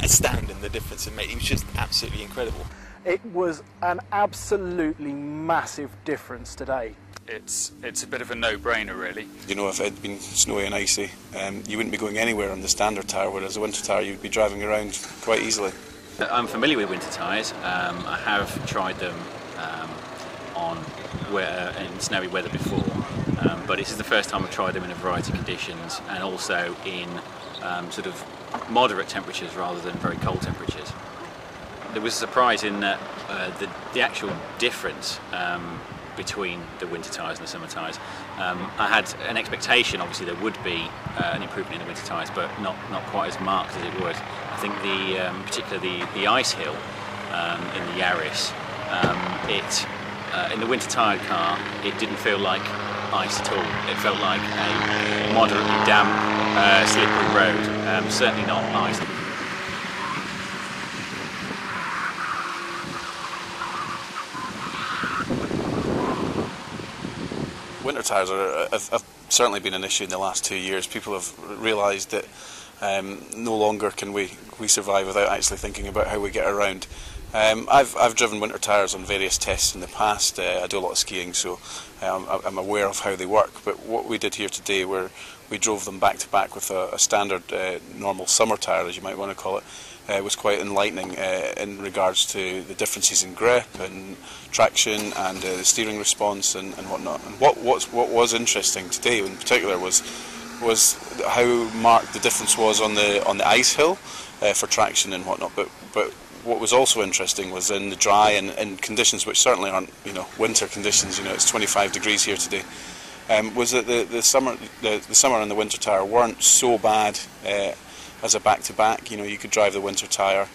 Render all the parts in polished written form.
astounding, the difference it made. It was just absolutely incredible. It was an absolutely massive difference today. It's a bit of a no-brainer, really. You know, if it had been snowy and icy, you wouldn't be going anywhere on the standard tyre, whereas a winter tyre you'd be driving around quite easily. I'm familiar with winter tyres. I have tried them in snowy weather before, but this is the first time I've tried them in a variety of conditions, and also in sort of moderate temperatures rather than very cold temperatures. There was a surprise in that the actual difference between the winter tyres and the summer tyres. I had an expectation, obviously there would be an improvement in the winter tyres, but not quite as marked as it would. I think particularly the ice hill in the Yaris, in the winter tyred car, it didn't feel like ice at all. It felt like a moderately damp, slippery road, certainly not ice. Winter tyres have certainly been an issue in the last 2 years. People have realised that no longer can we survive without actually thinking about how we get around. I've driven winter tyres on various tests in the past. I do a lot of skiing, so I'm aware of how they work. But what we did here today, where we drove them back to back with a standard normal summer tyre, as you might want to call it, was quite enlightening in regards to the differences in grip and traction and the steering response and whatnot. And what was interesting today in particular was how marked the difference was on the ice hill for traction and whatnot. But what was also interesting was in the dry and conditions which certainly aren't winter conditions. It's 25 degrees here today. Was that the summer and the winter tyre weren't so bad as a back-to-back. You could drive the winter tyre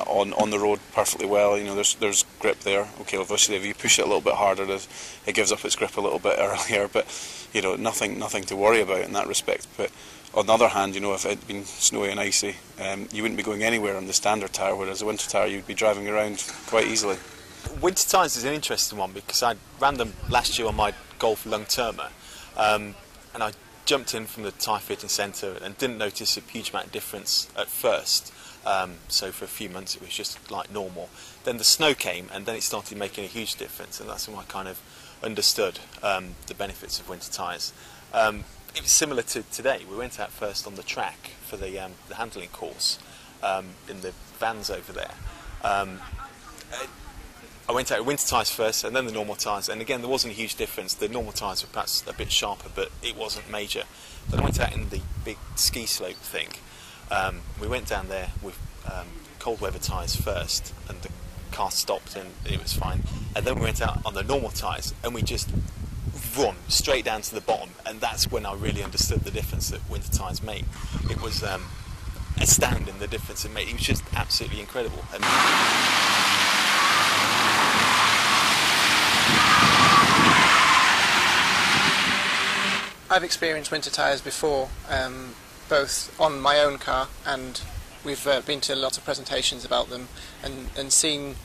on the road perfectly well. There's grip there. Okay, obviously if you push it a little bit harder, it gives up its grip a little bit earlier. But nothing to worry about in that respect. But on the other hand, if it had been snowy and icy, you wouldn't be going anywhere on the standard tyre, whereas a winter tyre you'd be driving around quite easily. Winter tyres is an interesting one because I ran them last year on my Golf long-termer, and I jumped in from the tyre fitting centre and didn't notice a huge amount of difference at first. So for a few months it was just like normal. Then the snow came and then it started making a huge difference, and that's when I kind of understood the benefits of winter tyres. It was similar to today. We went out first on the track for the handling course in the vans over there. I went out with winter tyres first and then the normal tyres, and again there wasn't a huge difference. The normal tyres were perhaps a bit sharper, but it wasn't major. Then I went out in the big ski slope thing. We went down there with cold weather tyres first, and the car stopped and it was fine. And then we went out on the normal tyres and we just run straight down to the bottom, and that's when I really understood the difference that winter tyres made. It was astounding, the difference it made. It was just absolutely incredible. I've experienced winter tyres before, both on my own car, and we've been to lots of presentations about them and seen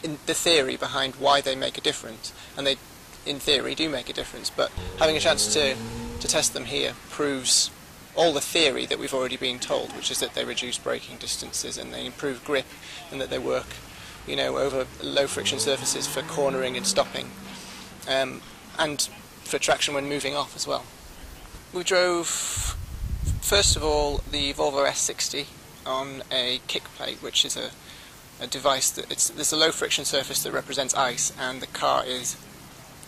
the theory behind why they make a difference, and they in theory do make a difference, but having a chance to test them here proves all the theory that we've already been told, which is that they reduce braking distances and they improve grip, and that they work over low friction surfaces for cornering and stopping, and for traction when moving off as well. We drove first of all the Volvo S60 on a kick plate, which is a device there's a low friction surface that represents ice, and the car is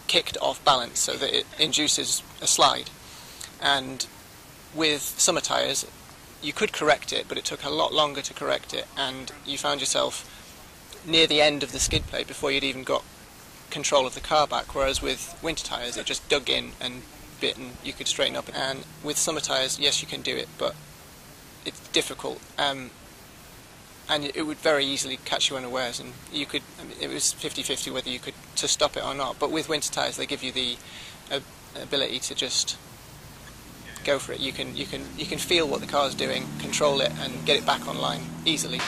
kicked off balance so that it induces a slide. And with summer tyres you could correct it, but it took a lot longer to correct it, and you found yourself near the end of the skid plate before you'd even got control of the car back, whereas with winter tyres it just dug in and bit and you could straighten up. And with summer tyres, yes, you can do it, but it's difficult, and it would very easily catch you unawares, and you could, it was 50-50 whether you could to stop it or not. But with winter tyres they give you the ability to just go for it. You can feel what the car's doing, control it and get it back online easily.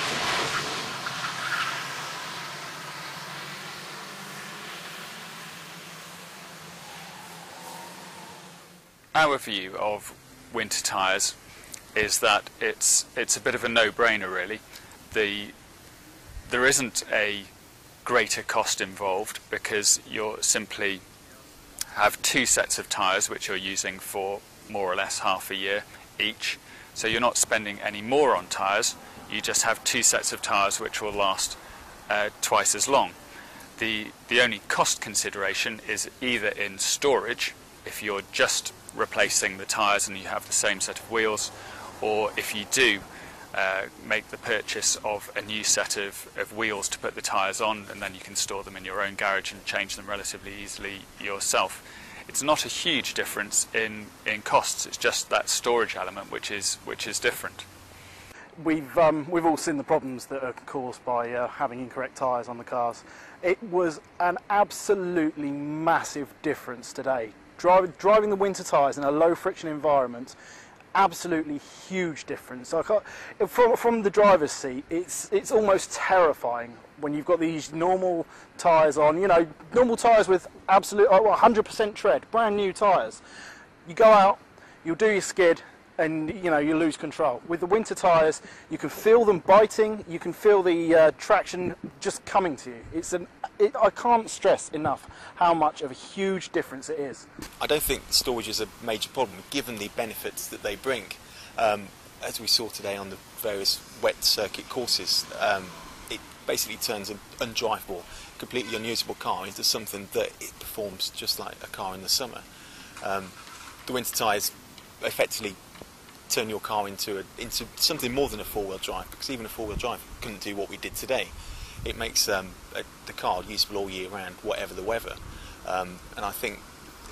Our view of winter tyres is that it's a bit of a no-brainer really. There isn't a greater cost involved because you're simply have two sets of tyres which you're using for more or less half a year each, so you're not spending any more on tyres. You just have two sets of tyres which will last twice as long. The only cost consideration is either in storage, if you're just replacing the tyres and you have the same set of wheels, or if you do make the purchase of a new set of wheels to put the tyres on, and then you can store them in your own garage and change them relatively easily yourself. It's not a huge difference in costs, it's just that storage element which is different. We've all seen the problems that are caused by having incorrect tyres on the cars. It was an absolutely massive difference today. Driving the winter tyres in a low friction environment, absolutely huge difference. From the driver's seat, it's almost terrifying when you've got these normal tyres on, you know, normal tyres with absolute 100% tread, brand new tyres. You go out, you'll do your skid, and you know, you lose control. With the winter tyres, you can feel them biting, you can feel the traction just coming to you. I can't stress enough how much of a huge difference it is. I don't think storage is a major problem given the benefits that they bring. As we saw today on the various wet circuit courses, it basically turns an undrivable, completely unusable car into something that it performs just like a car in the summer. The winter tyres effectively turn your car into something more than a four-wheel drive, because even a four-wheel drive couldn't do what we did today. It makes the car usable all year round, whatever the weather. And I think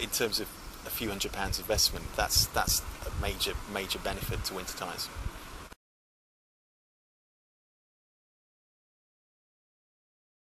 in terms of a few £100 investment, that's a major benefit to winter tyres.